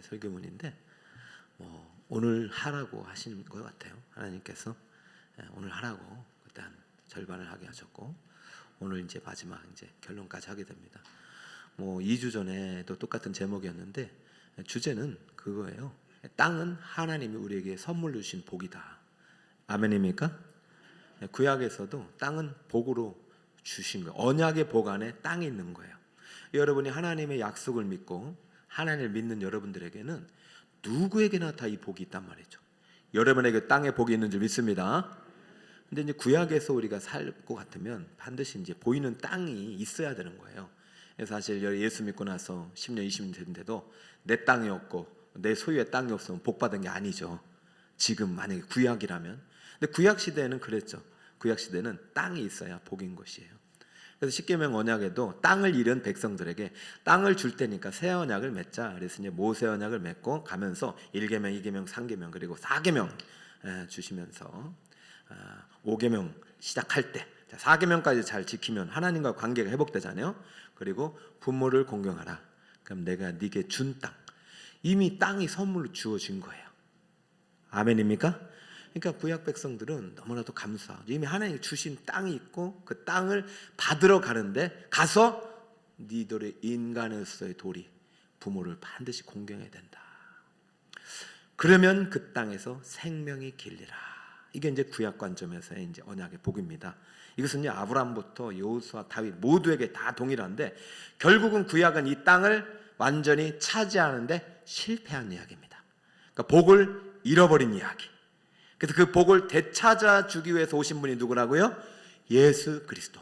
이제 설교문인데 오늘 하라고 하신 것 같아요. 하나님께서 오늘 하라고 일단 절반을 하게 하셨고 오늘 이제 마지막 이제 결론까지 하게 됩니다. 2주 전에도 똑같은 제목이었는데 주제는 그거예요. 땅은 하나님이 우리에게 선물로 주신 복이다. 아멘입니까? 구약에서도 땅은 복으로 주신 거예요. 언약의 복 안에 땅이 있는 거예요. 여러분이 하나님의 약속을 믿고 하나님을 믿는 여러분들에게는 누구에게나 다 이 복이 있단 말이죠. 여러분에게 땅에 복이 있는 줄 믿습니다. 근데 이제 구약에서 우리가 살 것 같으면 반드시 이제 보이는 땅이 있어야 되는 거예요. 사실 예수 믿고 나서 10년, 20년 됐는데도 내 땅이 없고 내 소유의 땅이 없으면 복 받은 게 아니죠. 지금 만약에 구약이라면. 근데 구약 시대에는 그랬죠. 구약 시대는 땅이 있어야 복인 것이에요. 그래서 십계명 언약에도 땅을 잃은 백성들에게 땅을 줄 테니까 새 언약을 맺자. 그래서 이제 모세 언약을 맺고 가면서 1계명, 2계명, 3계명 그리고 4계명 주시면서 5계명 시작할 때 4계명까지 잘 지키면 하나님과 관계가 회복되잖아요. 그리고 부모를 공경하라. 그럼 내가 네게 준 땅. 이미 땅이 선물로 주어진 거예요. 아멘입니까? 그러니까 구약 백성들은 너무나도 감사하죠. 이미 하나님이 주신 땅이 있고 그 땅을 받으러 가는데 가서 너희들의 인간으로서의 도리 부모를 반드시 공경해야 된다. 그러면 그 땅에서 생명이 길리라. 이게 이제 구약 관점에서의 이제 언약의 복입니다. 이것은 아브라함부터 여호수아, 다윗 모두에게 다 동일한데 결국은 구약은 이 땅을 완전히 차지하는데 실패한 이야기입니다. 그러니까 복을 잃어버린 이야기. 그래서 그 복을 되찾아 주기 위해서 오신 분이 누구라고요? 예수 그리스도.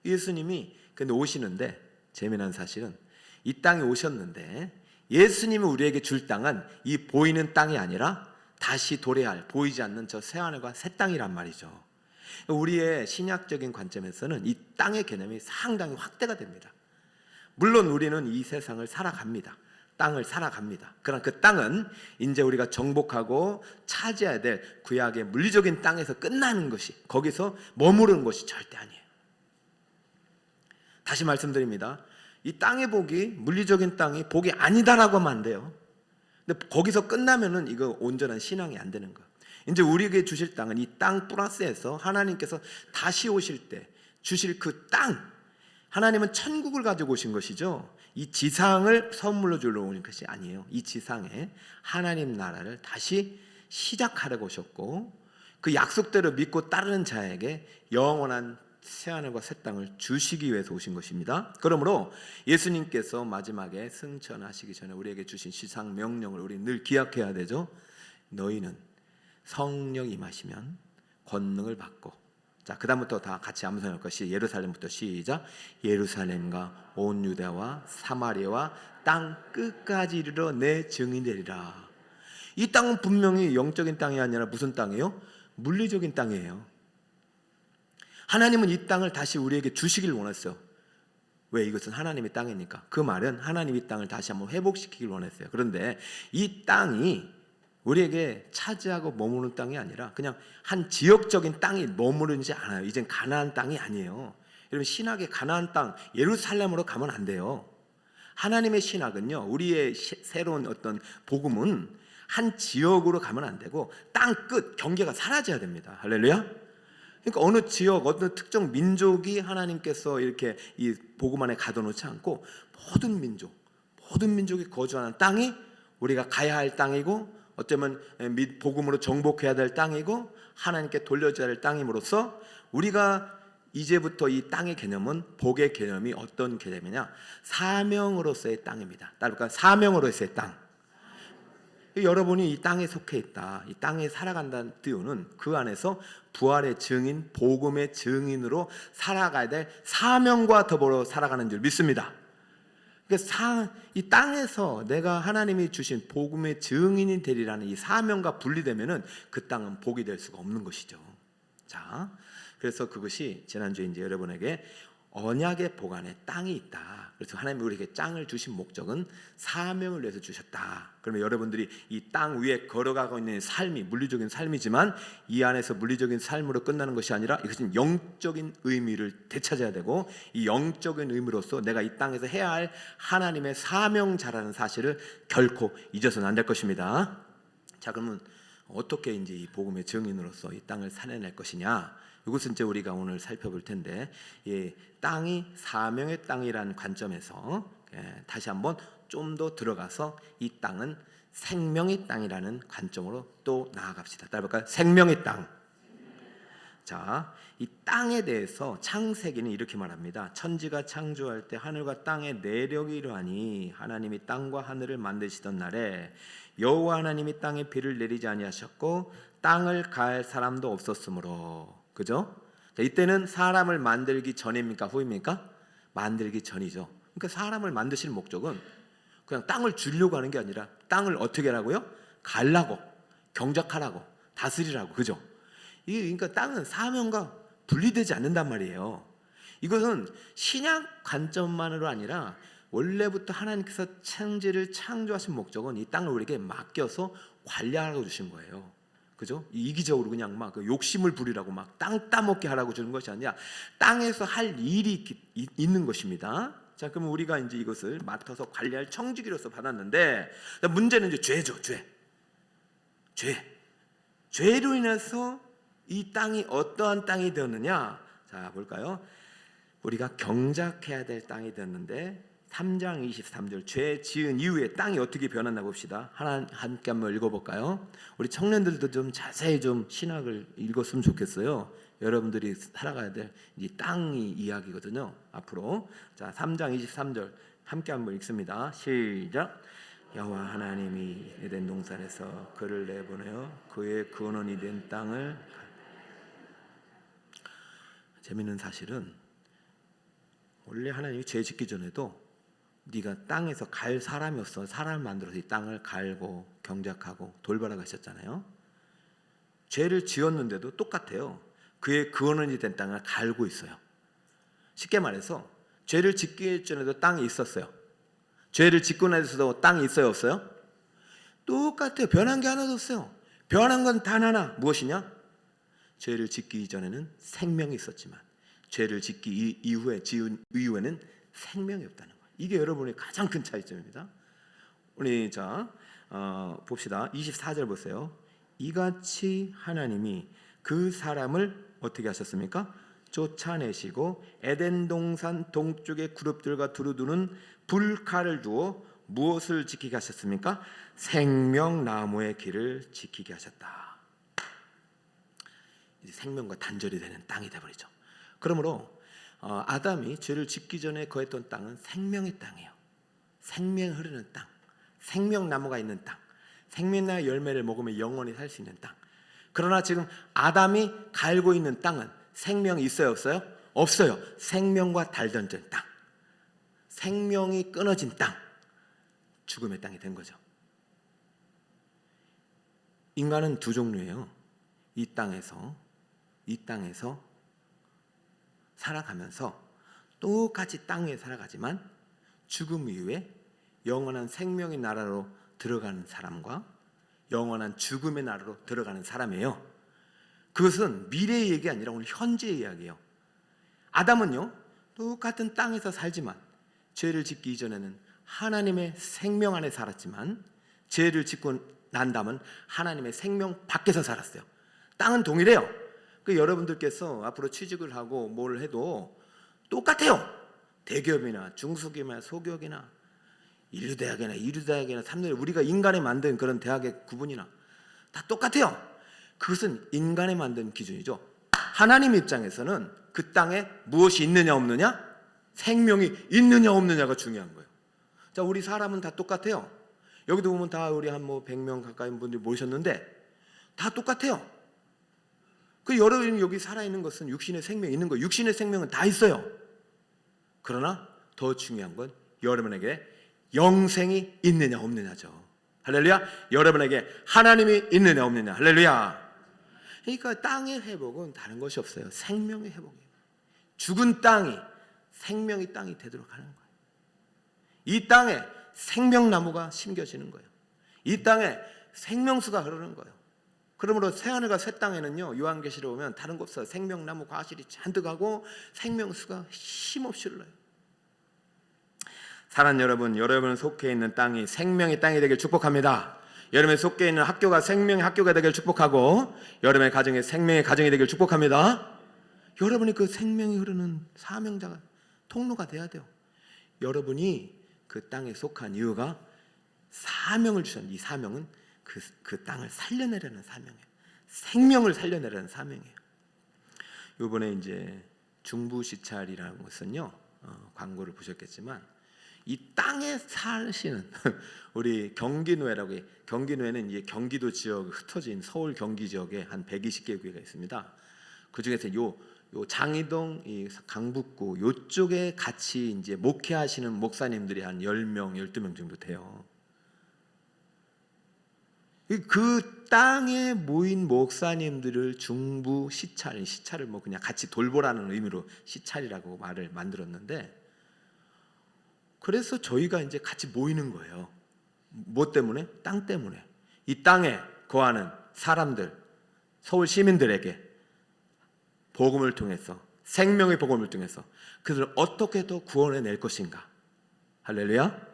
예수님이 근데 오시는데 재미난 사실은 이 땅에 오셨는데 예수님이 우리에게 줄 땅은 이 보이는 땅이 아니라 다시 도래할 보이지 않는 저 새하늘과 새 땅이란 말이죠. 우리의 신약적인 관점에서는 이 땅의 개념이 상당히 확대가 됩니다. 물론 우리는 이 세상을 살아갑니다. 땅을 살아갑니다. 그러나 그 땅은 이제 우리가 정복하고 차지해야 될 구약의 물리적인 땅에서 끝나는 것이 거기서 머무르는 것이 절대 아니에요. 다시 말씀드립니다. 이 땅의 복이 물리적인 땅이 복이 아니다라고 하면 안 돼요. 근데 거기서 끝나면은 이거 온전한 신앙이 안 되는 거예요. 이제 우리에게 주실 땅은 이 땅 플러스에서 하나님께서 다시 오실 때 주실 그 땅. 하나님은 천국을 가지고 오신 것이죠. 이 지상을 선물로 주러 오는 것이 아니에요. 이 지상에 하나님 나라를 다시 시작하려고 오셨고 그 약속대로 믿고 따르는 자에게 영원한 새하늘과 새 땅을 주시기 위해서 오신 것입니다. 그러므로 예수님께서 마지막에 승천하시기 전에 우리에게 주신 시상 명령을 우리 늘 기억해야 되죠. 너희는 성령 임하시면 권능을 받고 자, 그 다음부터 다 같이 암송할 것이 예루살렘부터 시작. 예루살렘과 온 유대와 사마리아와 땅 끝까지 이르러 내 증인이 되리라. 이 땅은 분명히 영적인 땅이 아니라 무슨 땅이에요? 물리적인 땅이에요. 하나님은 이 땅을 다시 우리에게 주시길 원했어요. 왜? 이것은 하나님의 땅이니까. 그 말은 하나님이 이 땅을 다시 한번 회복시키길 원했어요. 그런데 이 땅이 우리에게 차지하고 머무는 땅이 아니라 그냥 한 지역적인 땅이 머무르지 않아요. 이젠 가나안 땅이 아니에요. 여러분 신학의 가나안 땅 예루살렘으로 가면 안 돼요. 하나님의 신학은요. 우리의 새로운 어떤 복음은 한 지역으로 가면 안 되고 땅 끝 경계가 사라져야 됩니다. 할렐루야. 그러니까 어느 지역 어느 특정 민족이 하나님께서 이렇게 이 복음 안에 가둬놓지 않고 모든 민족이 거주하는 땅이 우리가 가야 할 땅이고 어쩌면 복음으로 정복해야 될 땅이고 하나님께 돌려줘야 될 땅임으로써 우리가 이제부터 이 땅의 개념은 복의 개념이 어떤 개념이냐 사명으로서의 땅입니다. 따르니까 사명으로서의 땅. 여러분이 이 땅에 속해 있다. 이 땅에 살아간다는 이유는 그 안에서 부활의 증인, 복음의 증인으로 살아가야 될 사명과 더불어 살아가는 줄 믿습니다. 이 땅에서 내가 하나님이 주신 복음의 증인이 되리라는 이 사명과 분리되면은 그 땅은 복이 될 수가 없는 것이죠. 자, 그래서 그것이 지난주에 이제 여러분에게 언약의 복 안에 땅이 있다. 그래서 하나님이 우리에게 땅을 주신 목적은 사명을 위해서 주셨다. 그러면 여러분들이 이 땅 위에 걸어가고 있는 삶이 물리적인 삶이지만 이 안에서 물리적인 삶으로 끝나는 것이 아니라 이것은 영적인 의미를 되찾아야 되고, 이 영적인 의미로서 내가 이 땅에서 해야 할 하나님의 사명자라는 사실을 결코 잊어서는 안 될 것입니다. 자, 그러면 어떻게 이제 이 복음의 증인으로서 이 땅을 살려낼 것이냐? 이것은 이제 우리가 오늘 살펴볼 텐데, 이 땅이 사명의 땅이라는 관점에서 다시 한번 좀 더 들어가서 이 땅은 생명의 땅이라는 관점으로 또 나아갑시다. 따라 볼까요? 생명의 땅. 자, 이 땅에 대해서 창세기는 이렇게 말합니다. 천지가 창조할 때 하늘과 땅의 내력이 이러하니 하나님이 땅과 하늘을 만드시던 날에 여호와 하나님이 땅에 비를 내리지 아니하셨고 땅을 가할 사람도 없었으므로. 그죠? 자, 이때는 사람을 만들기 전입니까? 후입니까? 만들기 전이죠. 그러니까 사람을 만드시는 목적은 그냥 땅을 주려고 하는 게 아니라 땅을 어떻게 하라고요? 갈라고, 경작하라고, 다스리라고. 그죠? 그러니까 땅은 사명과 분리되지 않는단 말이에요. 이것은 신약 관점만으로 아니라 원래부터 하나님께서 천지를 창조하신 목적은 이 땅을 우리에게 맡겨서 관리하라고 주신 거예요. 그죠? 이기적으로 그냥 막 욕심을 부리라고 막 땅 따먹게 하라고 주는 것이 아니라 땅에서 할 일이 있는 것입니다. 자, 그러면 우리가 이제 이것을 맡아서 관리할 청지기로서 받았는데, 문제는 이제 죄죠. 죄로 인해서 이 땅이 어떠한 땅이 되었느냐? 자, 볼까요? 우리가 경작해야 될 땅이 되었는데 3장 23절, 죄 지은 이후에 땅이 어떻게 변했나 봅시다. 함께 한번 읽어볼까요? 우리 청년들도 좀 자세히 좀 신학을 읽었으면 좋겠어요. 여러분들이 살아가야 될 이 땅이 이야기거든요. 앞으로. 자, 3장 23절 함께 한번 읽습니다. 시작. 여호와 하나님이 에덴 동산에서 그를 내보내어 그의 근원이 된 땅을. 재미있는 사실은 원래 하나님이 죄 짓기 전에도 네가 땅에서 갈 사람이 없어 사람을 만들어서 이 땅을 갈고 경작하고 돌보라고 하셨잖아요. 죄를 지었는데도 똑같아요. 그의 근원이 된 땅을 갈고 있어요. 쉽게 말해서 죄를 짓기 전에도 땅이 있었어요. 죄를 짓고 나서도 땅이 있어요, 없어요? 똑같아요. 변한 게 하나도 없어요. 변한 건 단 하나, 무엇이냐? 죄를 짓기 전에는 생명이 있었지만 죄를 짓기 이후에는 생명이 없다는 거예요. 이게 여러분의 가장 큰 차이점입니다. 우리 봅시다. 24절 보세요. 이같이 하나님이 그 사람을 어떻게 하셨습니까? 쫓아내시고 에덴 동산 동쪽의 그룹들과 두루두는 불칼을 두어 무엇을 지키게 하셨습니까? 생명나무의 길을 지키게 하셨다. 이제 생명과 단절이 되는 땅이 되어버리죠. 그러므로 아담이 죄를 짓기 전에 거했던 땅은 생명의 땅이에요. 생명이 흐르는 땅, 생명나무가 있는 땅, 생명나무의 열매를 먹으면 영원히 살 수 있는 땅. 그러나 지금 아담이 갈고 있는 땅은 생명이 있어요, 없어요? 없어요. 생명과 달던진 땅, 생명이 끊어진 땅, 죽음의 땅이 된 거죠. 인간은 두 종류예요. 이 땅에서 살아가면서 똑같이 땅 위에 살아가지만 죽음 이후에 영원한 생명의 나라로 들어가는 사람과 영원한 죽음의 나라로 들어가는 사람이에요. 그것은 미래의 얘기 아니라 오늘 현재의 이야기예요. 아담은요, 똑같은 땅에서 살지만 죄를 짓기 이전에는 하나님의 생명 안에 살았지만 죄를 짓고 난 다음은 하나님의 생명 밖에서 살았어요. 땅은 동일해요. 여러분들께서 앞으로 취직을 하고 뭘 해도 똑같아요. 대기업이나 중소기업이나 소기업이나 인류대학이나 삼류대학, 우리가 인간이 만든 그런 대학의 구분이나 다 똑같아요. 그것은 인간이 만든 기준이죠. 하나님 입장에서는 그 땅에 무엇이 있느냐 없느냐, 생명이 있느냐 없느냐가 중요한 거예요. 자, 우리 사람은 다 똑같아요. 여기도 보면 다 우리 한 100명 가까이 분들이 모셨는데 다 똑같아요. 여러분이 여기 살아있는 것은 육신의 생명이 있는 거예요. 육신의 생명은 다 있어요. 그러나 더 중요한 건 여러분에게 영생이 있느냐 없느냐죠. 할렐루야. 여러분에게 하나님이 있느냐 없느냐. 할렐루야. 그러니까 땅의 회복은 다른 것이 없어요. 생명의 회복이에요. 죽은 땅이 생명의 땅이 되도록 하는 거예요. 이 땅에 생명나무가 심겨지는 거예요. 이 땅에 생명수가 흐르는 거예요. 그러므로 새하늘과 새 땅에는요, 요한계시록 보면 다른 거 없어요. 생명나무 과실이 잔뜩 하고 생명수가 힘없이 흘러요. 사랑하는 여러분, 여러분 속해 있는 땅이 생명의 땅이 되길 축복합니다. 여러분이 속해 있는 학교가 생명의 학교가 되길 축복하고, 여러분의 가정이 생명의 가정이 되길 축복합니다. 여러분이 그 생명이 흐르는 사명자가, 통로가 돼야 돼요. 여러분이 그 땅에 속한 이유가 사명을 주셨는데, 이 사명은 그 땅을 살려내려는 사명이에요. 생명을 살려내려는 사명이에요. 이번에 이제 중부 시찰이라는 것은요, 광고를 보셨겠지만 이 땅에 사시는 우리 경기노회라고 해요. 경기노회는 이제 경기도 지역 흩어진 서울 경기 지역에 한 120개 교회가 있습니다. 그 중에서 요 장이동, 이 강북구 요쪽에 같이 이제 목회하시는 목사님들이 한 10명, 12명 정도 돼요. 그 땅에 모인 목사님들을 중부 시찰을 뭐 그냥 같이 돌보라는 의미로 시찰이라고 말을 만들었는데, 그래서 저희가 이제 같이 모이는 거예요. 뭐 때문에? 땅 때문에. 이 땅에 거하는 사람들, 서울 시민들에게 복음을 통해서, 생명의 복음을 통해서 그들을 어떻게 더 구원해낼 것인가. 할렐루야.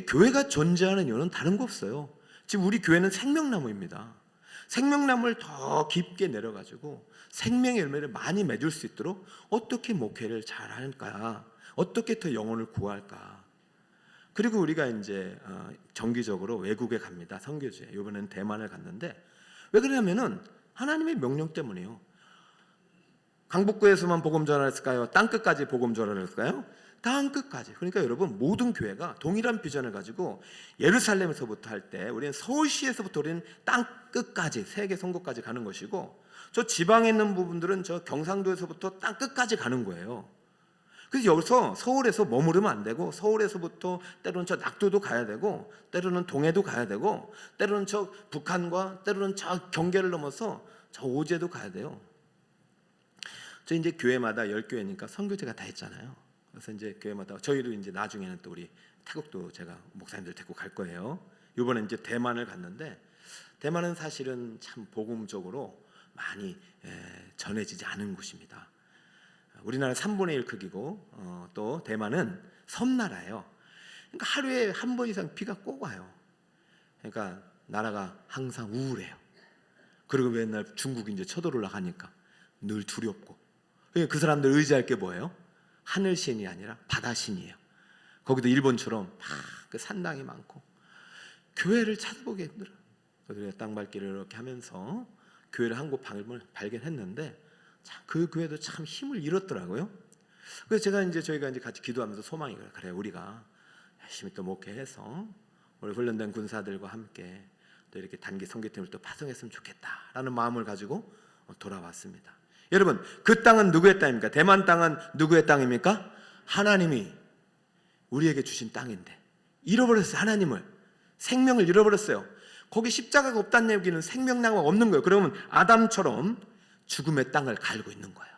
교회가 존재하는 이유는 다른 거 없어요. 지금 우리 교회는 생명나무입니다. 생명나무를 더 깊게 내려가지고 생명의 열매를 많이 맺을 수 있도록 어떻게 목회를 잘 할까, 어떻게 더 영혼을 구할까. 그리고 우리가 이제 정기적으로 외국에 갑니다. 선교지에. 이번에는 대만을 갔는데, 왜 그러냐면은 하나님의 명령 때문이에요. 강북구에서만 복음 전하랬을까요? 땅끝까지 복음 전하랬을까요? 땅끝까지. 그러니까 여러분, 모든 교회가 동일한 비전을 가지고 예루살렘에서부터 할 때 우리는 서울시에서부터 우리는 땅끝까지, 세계 선교까지 가는 것이고, 저 지방에 있는 부분들은 저 경상도에서부터 땅끝까지 가는 거예요. 그래서 여기서 서울에서 머무르면 안 되고, 서울에서부터 때로는 저 낙도도 가야 되고, 때로는 동해도 가야 되고, 때로는 저 북한과 때로는 저 경계를 넘어서 저 오제도 가야 돼요. 저 이제 교회마다 10교회니까 선교제가 다 했잖아요. 그래서 이제 교회마다 저희도 이제 나중에는 또 우리 태국도 제가 목사님들 데리고 갈 거예요. 이번에 이제 대만을 갔는데, 대만은 사실은 참 복음적으로 많이 전해지지 않은 곳입니다. 우리나라 3분의 1 크기고, 또 대만은 섬나라예요. 그러니까 하루에 한 번 이상 비가 꼭 와요. 그러니까 나라가 항상 우울해요. 그리고 맨날 중국 이제 쳐들어올라 하니까 늘 두렵고, 그 사람들 의지할 게 뭐예요? 하늘신이 아니라 바다신이에요. 거기도 일본처럼 막 그 산당이 많고, 교회를 찾아보기 힘들어요. 우리가 땅밟기를 이렇게 하면서 교회를 한 곳 발견했는데, 참 그 교회도 참 힘을 잃었더라고요. 그래서 저희가 이제 같이 기도하면서 소망이 그래, 우리가 열심히 또 목회해서 우리 훈련된 군사들과 함께 또 이렇게 단기 선교팀을 또 파송했으면 좋겠다라는 마음을 가지고 돌아왔습니다. 여러분, 그 땅은 누구의 땅입니까? 대만 땅은 누구의 땅입니까? 하나님이 우리에게 주신 땅인데 잃어버렸어요. 하나님을, 생명을 잃어버렸어요. 거기 십자가가 없다는 얘기는 생명나무가 없는 거예요. 그러면 아담처럼 죽음의 땅을 갈고 있는 거예요.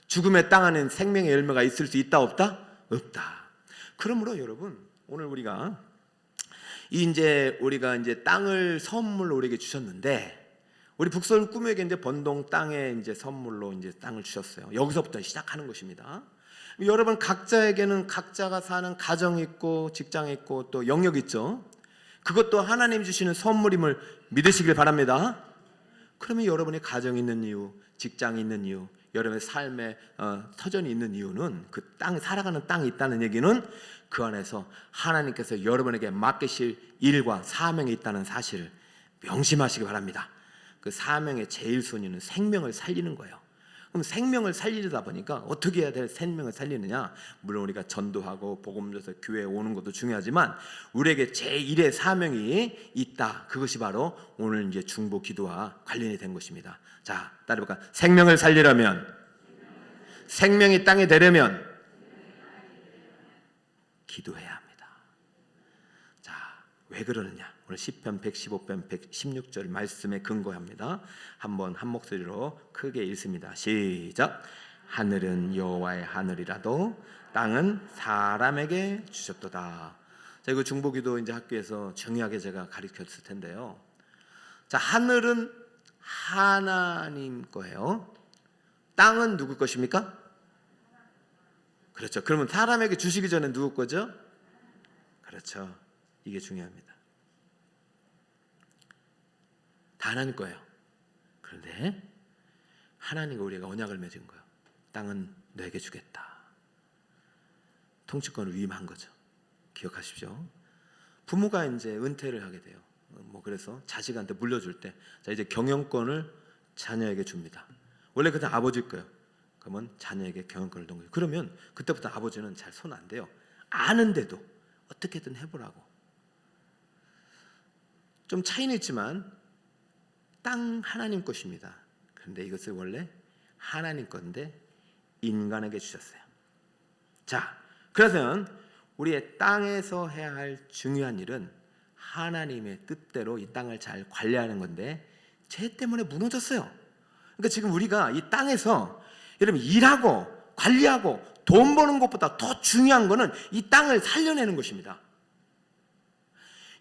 죽음의 땅 안에는 생명의 열매가 있을 수 있다 없다? 없다. 그러므로 여러분, 오늘 우리가 이제 땅을 선물로 우리에게 주셨는데, 우리 북서울 꿈에게 이제 번동 땅에 이제 선물로 이제 땅을 주셨어요. 여기서부터 시작하는 것입니다. 여러분 각자에게는 각자가 사는 가정이 있고 직장이 있고 또 영역이 있죠. 그것도 하나님 주시는 선물임을 믿으시길 바랍니다. 그러면 여러분이 가정이 있는 이유, 직장이 있는 이유, 여러분의 삶의 터전이 있는 이유는 그 땅, 살아가는 땅이 있다는 얘기는 그 안에서 하나님께서 여러분에게 맡기실 일과 사명이 있다는 사실을 명심하시기 바랍니다. 그 사명의 제일 순위는 생명을 살리는 거예요. 그럼 생명을 살리다 보니까 어떻게 해야 될 생명을 살리느냐? 물론 우리가 전도하고 복음 전해서 교회에 오는 것도 중요하지만 우리에게 제1의 사명이 있다. 그것이 바로 오늘 이제 중보 기도와 관련이 된 것입니다. 자, 따라해볼까? 생명을 살리려면, 생명이 땅에 되려면 기도해야 합니다. 자, 왜 그러느냐? 오늘 시편 115편 116절 말씀에 근거합니다. 한번 한 목소리로 크게 읽습니다. 시작. 하늘은 여호와의 하늘이라도 땅은 사람에게 주셨도다. 자, 이거 중보기도 이제 학교에서 정의하게 제가 가르쳤을 텐데요. 자, 하늘은 하나님 거예요. 땅은 누구 것입니까? 그렇죠. 그러면 사람에게 주시기 전에 누구 거죠? 그렇죠. 이게 중요합니다. 다 하나님 거예요. 그런데 하나님과 우리가 언약을 맺은 거예요. 땅은 너에게 주겠다. 통치권을 위임한 거죠. 기억하십시오. 부모가 이제 은퇴를 하게 돼요. 그래서 자식한테 물려줄 때, 자, 이제 경영권을 자녀에게 줍니다. 원래 그때 아버지일 거예요. 그러면 자녀에게 경영권을 준 거예요. 그러면 그때부터 아버지는 잘 손 안 대요. 아는데도 어떻게든 해보라고. 좀 차이는 있지만 땅 하나님 것입니다. 그런데 이것을 원래 하나님 건데 인간에게 주셨어요. 자, 그래서 우리의 땅에서 해야 할 중요한 일은 하나님의 뜻대로 이 땅을 잘 관리하는 건데 죄 때문에 무너졌어요. 그러니까 지금 우리가 이 땅에서 여러분 일하고 관리하고 돈 버는 것보다 더 중요한 거는 이 땅을 살려내는 것입니다.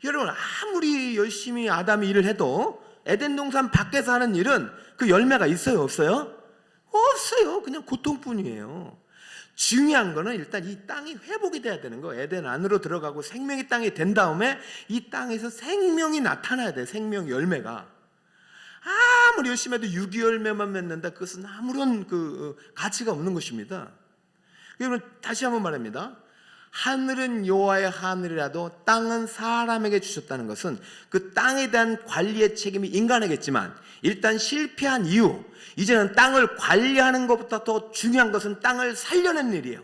여러분 아무리 열심히 아담이 일을 해도 에덴 동산 밖에서 하는 일은 그 열매가 있어요, 없어요? 없어요. 그냥 고통뿐이에요. 중요한 거는 일단 이 땅이 회복이 돼야 되는 거. 에덴 안으로 들어가고 생명의 땅이 된 다음에 이 땅에서 생명이 나타나야 돼. 생명 열매가. 아무리 열심히 해도 유기열매만 맺는다. 그것은 아무런 가치가 없는 것입니다. 여러분 다시 한번 말합니다. 하늘은 여호와의 하늘이라도 땅은 사람에게 주셨다는 것은 그 땅에 대한 관리의 책임이 인간에겠지만 일단 실패한 이후 이제는 땅을 관리하는 것보다 더 중요한 것은 땅을 살려내는 일이에요.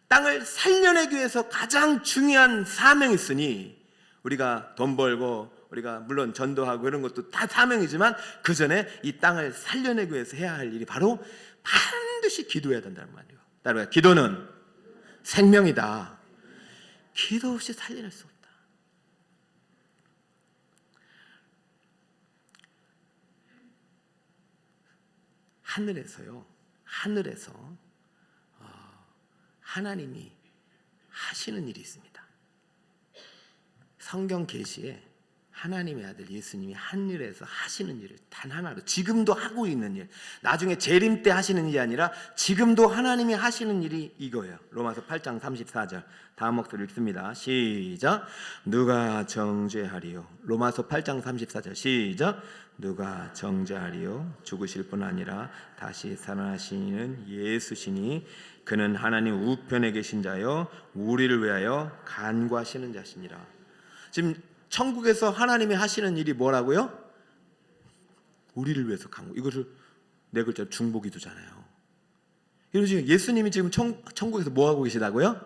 땅을 살려내기 위해서 가장 중요한 사명이 있으니 우리가 돈 벌고 우리가 물론 전도하고 이런 것도 다 사명이지만 그 전에 이 땅을 살려내기 위해서 해야 할 일이 바로 반드시 기도해야 된다는 말이에요. 따라서 기도는 생명이다. 기도 없이 살려낼 수 없다. 하늘에서 하나님이 하시는 일이 있습니다. 성경 계시에 하나님의 아들 예수님이 하늘에서 하시는 일을 단 하나로 지금도 하고 있는 일, 나중에 재림 때 하시는 일이 아니라 지금도 하나님이 하시는 일이 이거예요. 로마서 8장 34절 다음 목소리 읽습니다. 시작. 누가 정죄하리요? 로마서 8장 34절 시작. 누가 정죄하리요? 죽으실 뿐 아니라 다시 살아나시는 예수시니 그는 하나님 우편에 계신 자요 우리를 위하여 간구하시는 자시니라. 지금 천국에서 하나님이 하시는 일이 뭐라고요? 우리를 위해서 간구. 이것을 네 글자로 중보기도잖아요. 여러분 지금 예수님이 지금 천국에서 뭐 하고 계시다고요?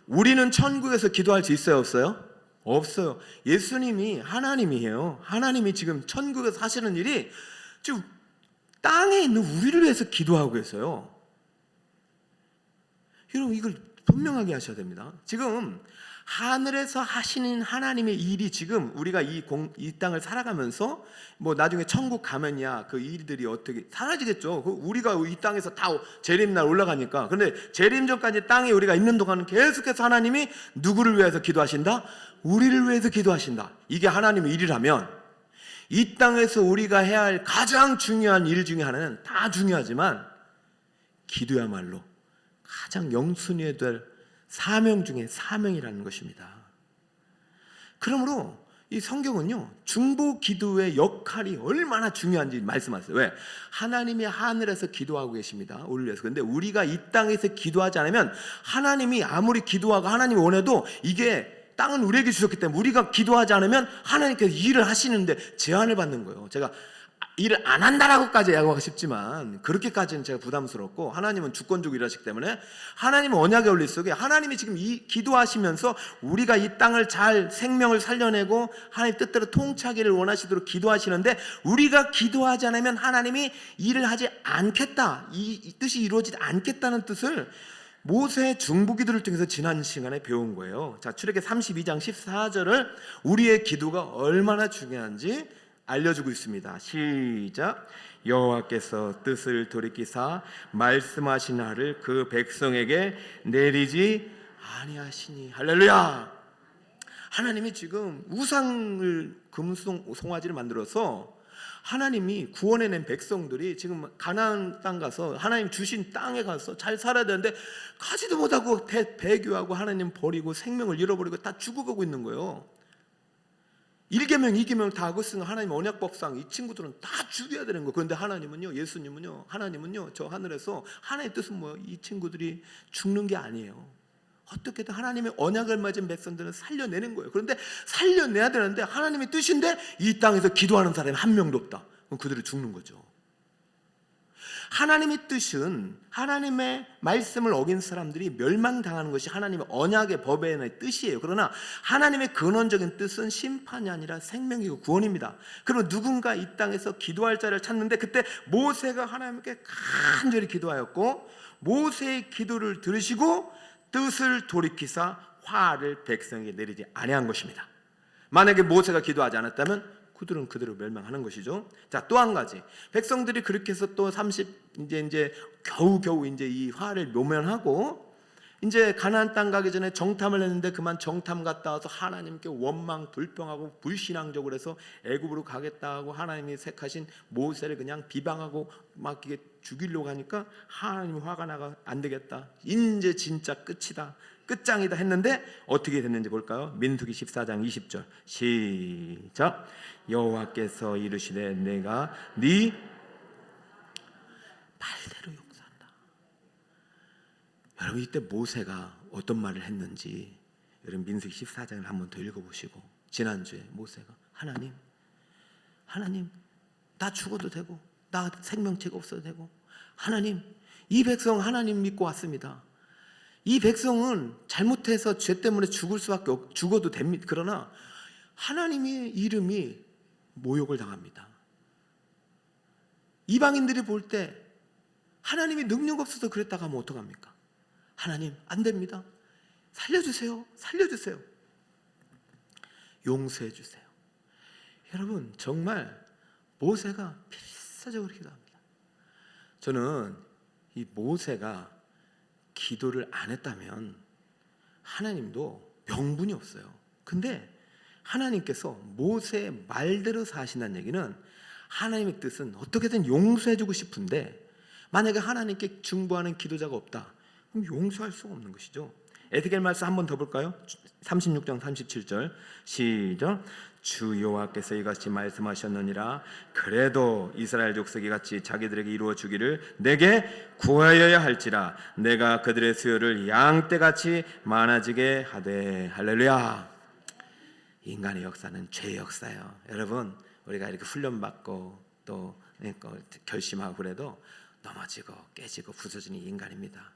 우리는 천국에서 기도할 수 있어요, 없어요? 없어요. 예수님이 하나님이에요. 하나님이 지금 천국에서 하시는 일이 지금 땅에 있는 우리를 위해서 기도하고 계세요. 여러분 이걸 분명하게 하셔야 됩니다. 지금 하늘에서 하시는 하나님의 일이 지금 우리가 이 땅을 살아가면서 뭐 나중에 천국 가면야 그 일들이 어떻게 사라지겠죠. 우리가 이 땅에서 다 재림날 올라가니까. 그런데 재림 전까지 땅에 우리가 있는 동안은 계속해서 하나님이 누구를 위해서 기도하신다? 우리를 위해서 기도하신다. 이게 하나님의 일이라면 이 땅에서 우리가 해야 할 가장 중요한 일 중에 하나는 다 중요하지만 기도야말로 가장 영순위에 될 사명 중에 사명이라는 것입니다. 그러므로 이 성경은요 중보 기도의 역할이 얼마나 중요한지 말씀하세요. 왜? 하나님이 하늘에서 기도하고 계십니다. 우리를 위해서. 그런데 우리가 이 땅에서 기도하지 않으면 하나님이 아무리 기도하고 하나님이 원해도 이게 땅은 우리에게 주셨기 때문에 우리가 기도하지 않으면 하나님께서 일을 하시는데 제한을 받는 거예요. 제가 일을 안 한다라고까지 야구하고 싶지만 그렇게까지는 제가 부담스럽고 하나님은 주권적으로 일하시기 때문에 하나님은 언약의 원리 속에 하나님이 지금 기도하시면서 우리가 이 땅을 잘 생명을 살려내고 하나님 뜻대로 통치하기를 원하시도록 기도하시는데 우리가 기도하지 않으면 하나님이 일을 하지 않겠다, 이 뜻이 이루어지지 않겠다는 뜻을 모세의 중보기도를 통해서 지난 시간에 배운 거예요. 자, 출애굽기 32장 14절을 우리의 기도가 얼마나 중요한지 알려주고 있습니다. 시작. 여호와께서 뜻을 돌이키사 말씀하신 하를 그 백성에게 내리지 아니하시니. 할렐루야. 하나님이 지금 우상을 금송 송아지를 만들어서 하나님이 구원해낸 백성들이 지금 가나안 땅 가서 하나님 주신 땅에 가서 잘 살아야 되는데 가지도 못하고 배교하고 하나님 버리고 생명을 잃어버리고 다 죽어가고 있는 거예요. 1계명 2계명 다 하고 있으면 하나님 언약법상 이 친구들은 다 죽여야 되는 거예요. 그런데 하나님은요, 예수님은요, 하나님은요, 저 하늘에서 하나님의 뜻은 뭐예요? 이 친구들이 죽는 게 아니에요. 어떻게든 하나님의 언약을 맺은 백성들은 살려내는 거예요. 그런데 살려내야 되는데 하나님의 뜻인데 이 땅에서 기도하는 사람이 한 명도 없다. 그럼 그들이 죽는 거죠. 하나님의 뜻은 하나님의 말씀을 어긴 사람들이 멸망당하는 것이 하나님의 언약의 법의 뜻이에요. 그러나 하나님의 근원적인 뜻은 심판이 아니라 생명이고 구원입니다. 그러면 누군가 이 땅에서 기도할 자를 찾는데 그때 모세가 하나님께 간절히 기도하였고 모세의 기도를 들으시고 뜻을 돌이키사 화를 백성에게 내리지 아니한 것입니다. 만약에 모세가 기도하지 않았다면 그들은 그대로 멸망하는 것이죠. 자, 또 한 가지. 백성들이 그렇게 해서 또 30 이제 겨우 이제 이 화를 모면하고 이제 가나안 땅 가기 전에 정탐을 했는데 그만 정탐 갔다 와서 하나님께 원망 불평하고 불신앙적으로 해서 애굽으로 가겠다 하고 하나님이 택하신 모세를 그냥 비방하고 막 이게 죽이려고 하니까 하나님이 화가 나가 안 되겠다. 이제 진짜 끝이다. 끝장이다 했는데 어떻게 됐는지 볼까요? 민수기 14장 20절 시작. 여호와께서 이르시되 내가 네 말대로 용서한다. 여러분 이때 모세가 어떤 말을 했는지 여러분 민수기 14장을 한번 더 읽어보시고 지난주에 모세가 하나님 나 죽어도 되고 나 생명체가 없어도 되고 하나님 이 백성 하나님 믿고 왔습니다. 이 백성은 잘못해서 죄 때문에 죽을 수밖에 죽어도 됩니다. 그러나 하나님의 이름이 모욕을 당합니다. 이방인들이 볼 때 하나님이 능력 없어서 그랬다가 하면 어떡합니까? 하나님 안 됩니다. 살려주세요. 용서해 주세요. 여러분 정말 모세가 필사적으로 기도합니다. 저는 이 모세가 기도를 안 했다면 하나님도 명분이 없어요. 근데 하나님께서 모세의 말대로 사신다는 얘기는 하나님의 뜻은 어떻게든 용서해주고 싶은데 만약에 하나님께 중보하는 기도자가 없다 그럼 용서할 수가 없는 것이죠. 에스겔 말씀 한 번 더 볼까요? 36장 37절 시작. 주 여호와께서 이같이 말씀하셨느니라. 그래도 이스라엘 족속이 같이 자기들에게 이루어 주기를 내게 구하여야 할지라. 내가 그들의 수요를 양떼같이 많아지게 하되. 할렐루야. 인간의 역사는 죄의 역사예요. 여러분 우리가 이렇게 훈련받고 또 결심하고 그래도 넘어지고 깨지고 부서지는 인간입니다.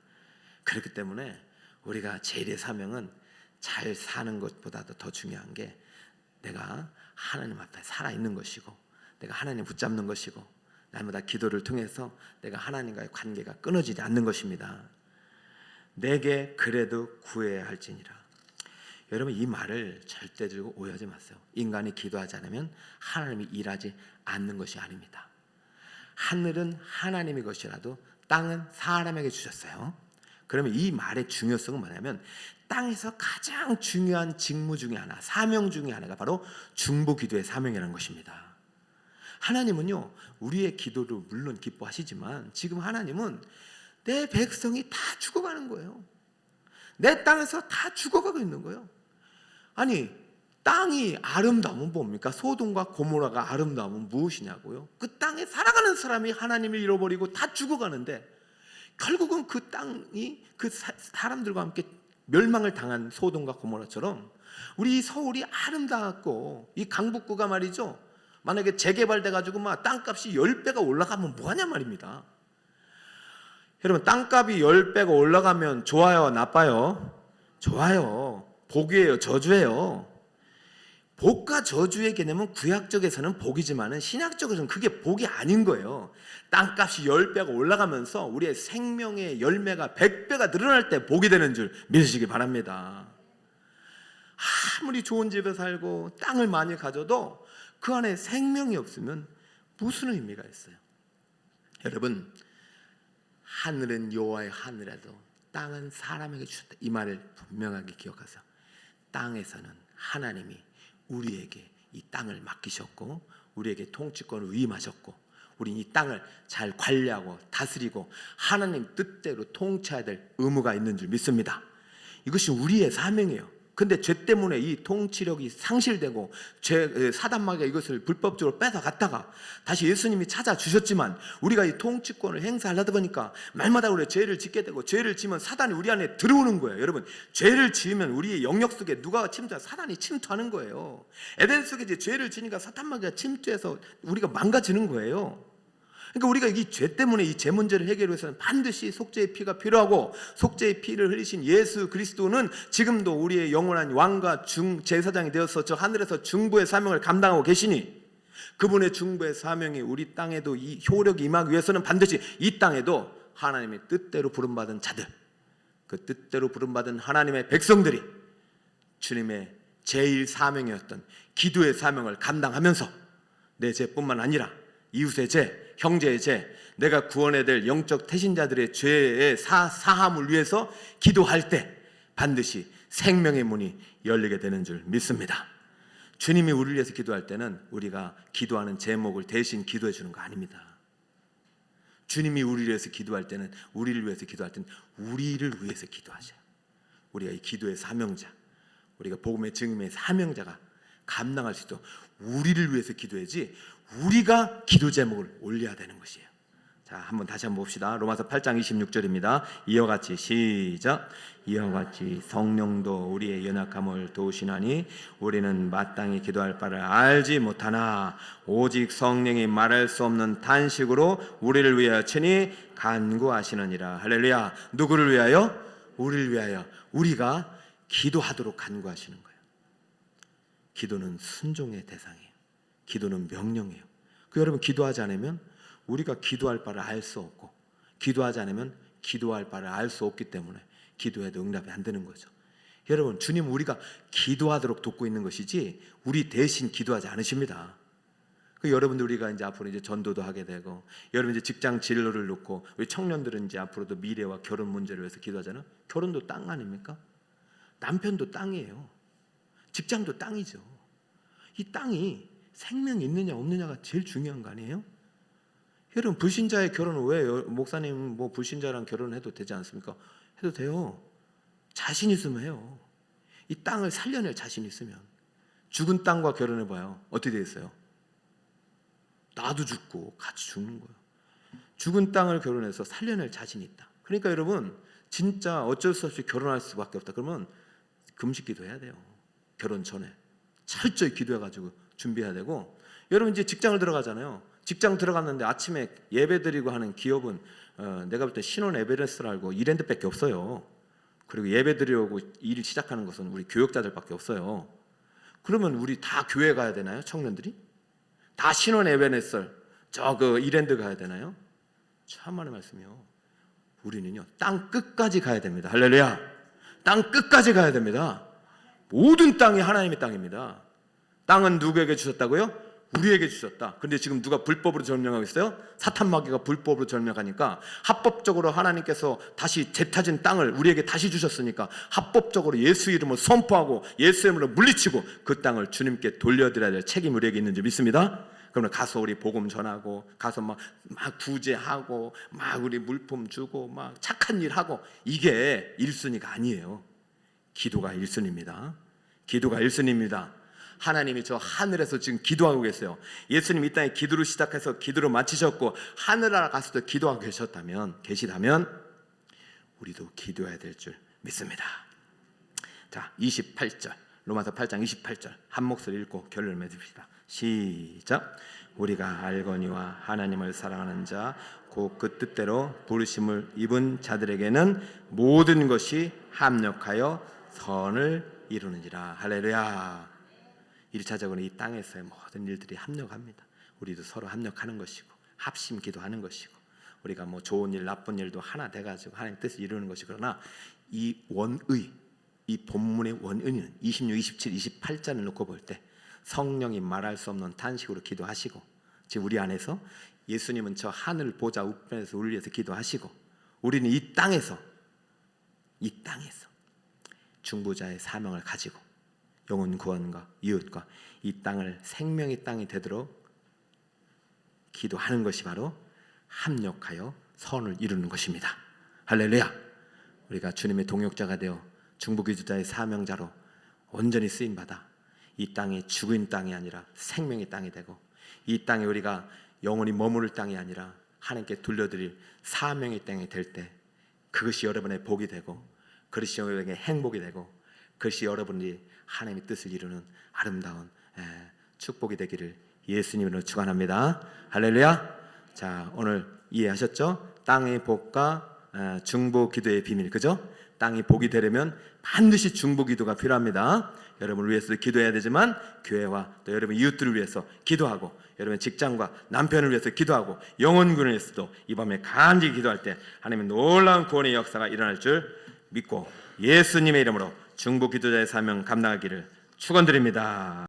그렇기 때문에 우리가 제일의 사명은 잘 사는 것보다도 더 중요한 게 내가 하나님 앞에 살아있는 것이고 내가 하나님 붙잡는 것이고 날마다 기도를 통해서 내가 하나님과의 관계가 끊어지지 않는 것입니다. 내게 그래도 구해야 할지니라. 여러분 이 말을 절대적으로 오해하지 마세요. 인간이 기도하지 않으면 하나님이 일하지 않는 것이 아닙니다. 하늘은 하나님의 것이라도 땅은 사람에게 주셨어요. 그러면 이 말의 중요성은 뭐냐면 땅에서 가장 중요한 직무 중에 하나, 사명 중에 하나가 바로 중보 기도의 사명이라는 것입니다. 하나님은요 우리의 기도를 물론 기뻐하시지만 지금 하나님은 내 백성이 다 죽어가는 거예요. 내 땅에서 다 죽어가고 있는 거예요. 아니 땅이 아름다움은 뭡니까? 소돔과 고모라가 아름다움은 무엇이냐고요? 그 땅에 살아가는 사람이 하나님을 잃어버리고 다 죽어가는데 결국은 그 땅이 그 사람들과 함께 멸망을 당한 소돔과 고모라처럼 우리 서울이 아름답고 이 강북구가 말이죠 만약에 재개발돼 가지고 막 땅값이 10배가 올라가면 뭐하냐 말입니다. 여러분 땅값이 10배가 올라가면 좋아요 나빠요? 좋아요. 복이에요 저주예요? 복과 저주의 개념은 구약적에서는 복이지만 신약적으로는 그게 복이 아닌 거예요. 땅값이 10배가 올라가면서 우리의 생명의 열매가 100배가 늘어날 때 복이 되는 줄 믿으시기 바랍니다. 아무리 좋은 집에 살고 땅을 많이 가져도 그 안에 생명이 없으면 무슨 의미가 있어요? 여러분, 하늘은 여호와의 하늘에도 땅은 사람에게 주셨다. 이 말을 분명하게 기억하세요. 땅에서는 하나님이 우리에게 이 땅을 맡기셨고 우리에게 통치권을 위임하셨고 우리 이 땅을 잘 관리하고 다스리고 하나님 뜻대로 통치해야 될 의무가 있는 줄 믿습니다. 이것이 우리의 사명이에요. 근데 죄 때문에 이 통치력이 상실되고 사단마귀가 이것을 불법적으로 뺏어갔다가 다시 예수님이 찾아주셨지만 우리가 이 통치권을 행사하려다 보니까 말마다 우리가 죄를 짓게 되고 죄를 지면 사단이 우리 안에 들어오는 거예요. 여러분, 죄를 지으면 우리의 영역 속에 누가 침투하면 사단이 침투하는 거예요. 에덴 속에 이제 죄를 지니까 사단마귀가 침투해서 우리가 망가지는 거예요. 그러니까 우리가 이 죄 때문에 이 죄 문제를 해결하기 위해서는 반드시 속죄의 피가 필요하고 속죄의 피를 흘리신 예수 그리스도는 지금도 우리의 영원한 왕과 제사장이 되어서 저 하늘에서 중보의 사명을 감당하고 계시니 그분의 중보의 사명이 우리 땅에도 이 효력이 임하기 위해서는 반드시 이 땅에도 하나님의 뜻대로 부름받은 자들, 그 뜻대로 부름받은 하나님의 백성들이 주님의 제일 사명이었던 기도의 사명을 감당하면서 내 죄뿐만 아니라 이웃의 죄, 형제의 죄, 내가 구원해야 될 영적 태신자들의 죄의 사함을 위해서 기도할 때 반드시 생명의 문이 열리게 되는 줄 믿습니다. 주님이 우리를 위해서 기도할 때는 우리가 기도하는 제목을 대신 기도해 주는 거 아닙니다. 주님이 우리를 위해서 기도할 때는 우리를 위해서 기도하셔요. 우리가 이 기도의 사명자, 우리가 복음의 증인의 사명자가 감당할 수 있도록 우리를 위해서 기도해야지 우리가 기도 제목을 올려야 되는 것이에요. 자, 다시 한번 봅시다. 로마서 8장 26절입니다. 이와 같이 시작. 이와 같이 성령도 우리의 연약함을 도우시나니 우리는 마땅히 기도할 바를 알지 못하나 오직 성령이 말할 수 없는 탄식으로 우리를 위하여 친히 간구하시느니라. 할렐루야. 누구를 위하여? 우리를 위하여. 우리가 기도하도록 간구하시는 거예요. 기도는 순종의 대상이에요. 기도는 명령이에요. 여러분, 기도하지 않으면 우리가 기도할 바를 알 수 없고 기도하지 않으면 기도할 바를 알 수 없기 때문에 기도해도 응답이 안 되는 거죠. 여러분, 주님은 우리가 기도하도록 돕고 있는 것이지 우리 대신 기도하지 않으십니다. 여러분들 우리가 이제 앞으로 이제 전도도 하게 되고 여러분 이제 직장 진로를 놓고 우리 청년들은 이제 앞으로도 미래와 결혼 문제를 위해서 기도하잖아요. 결혼도 땅 아닙니까? 남편도 땅이에요. 직장도 땅이죠. 이 땅이 생명이 있느냐 없느냐가 제일 중요한 거 아니에요? 여러분, 불신자의 결혼은 왜 목사님 뭐 불신자랑 결혼해도 되지 않습니까? 해도 돼요. 자신 있으면 해요. 이 땅을 살려낼 자신 있으면. 죽은 땅과 결혼해봐요. 어떻게 되겠어요? 나도 죽고 같이 죽는 거예요. 죽은 땅을 결혼해서 살려낼 자신이 있다. 그러니까 여러분, 진짜 어쩔 수 없이 결혼할 수밖에 없다. 그러면 금식 기도해야 돼요. 결혼 전에 철저히 기도해가지고 준비해야 되고, 여러분 이제 직장을 들어가잖아요. 직장 들어갔는데 아침에 예배드리고 하는 기업은 내가 볼 때 신혼 에베레스트를 이랜드밖에 없어요. 그리고 예배드리고 일 시작하는 것은 우리 교역자들밖에 없어요. 그러면 우리 다 교회 가야 되나요? 청년들이? 다 신혼 에베레스트 이랜드 가야 되나요? 참만의 말씀이요. 우리는요 땅 끝까지 가야 됩니다. 할렐루야. 땅 끝까지 가야 됩니다. 모든 땅이 하나님의 땅입니다. 땅은 누구에게 주셨다고요? 우리에게 주셨다. 그런데 지금 누가 불법으로 점령하고 있어요? 사탄마귀가 불법으로 점령하니까 합법적으로 하나님께서 다시 되찾은 땅을 우리에게 다시 주셨으니까 합법적으로 예수 이름을 선포하고 예수 이름으로 물리치고 그 땅을 주님께 돌려드려야 될 책임이 우리에게 있는 줄 믿습니다. 그러면 가서 우리 복음 전하고 가서 막 구제하고 막 우리 물품 주고 막 착한 일 하고, 이게 1순위가 아니에요. 기도가 1순위입니다. 기도가 1순위입니다. 하나님이 저 하늘에서 지금 기도하고 계세요. 예수님 이 땅에 기도를 시작해서 기도를 마치셨고 하늘나라 가서도 기도하고 계시다면 우리도 기도해야 될 줄 믿습니다. 자, 28절 로마서 8장 28절 한 목소리 읽고 결론을 맺읍시다. 시작. 우리가 알거니와 하나님을 사랑하는 자 곧 그 뜻대로 부르심을 입은 자들에게는 모든 것이 합력하여 선을 이루느니라. 할렐루야. 1차적으로 이 땅에서의 모든 일들이 합력합니다. 우리도 서로 합력하는 것이고 합심 기도하는 것이고 우리가 뭐 좋은 일 나쁜 일도 하나 돼가지고 하나님 뜻을 이루는 것이, 그러나 이 원의, 이 본문의 원인은 26, 27, 28절을 놓고 볼 때 성령이 말할 수 없는 탄식으로 기도하시고, 지금 우리 안에서 예수님은 저 하늘 보좌 우편에서 우리를 위해서 기도하시고, 우리는 이 땅에서 중보자의 사명을 가지고 영혼 구원과 이웃과 이 땅을 생명의 땅이 되도록 기도하는 것이 바로 합력하여 선을 이루는 것입니다. 할렐루야. 우리가 주님의 동역자가 되어 중보기도자의 사명자로 온전히 쓰임받아 이 땅이 죽은 땅이 아니라 생명의 땅이 되고, 이 땅에 우리가 영원히 머무를 땅이 아니라 하나님께 돌려드릴 사명의 땅이 될 때, 그것이 여러분의 복이 되고, 그것이 여러분에게 행복이 되고, 그것이 여러분이 하나님의 뜻을 이루는 아름다운 축복이 되기를 예수님으로 축원합니다. 할렐루야. 자, 오늘 이해하셨죠? 땅의 복과 중보 기도의 비밀, 그죠? 땅이 복이 되려면 반드시 중보 기도가 필요합니다. 여러분을 위해서 기도해야 되지만, 교회와 또 여러분 이웃들을 위해서 기도하고, 여러분 직장과 남편을 위해서 기도하고, 영혼군을 위해서도 이 밤에 간절히 기도할 때 하나님의 놀라운 구원의 역사가 일어날 줄 믿고 예수님의 이름으로 중보 기도자의 사명 감당하기를 축원드립니다.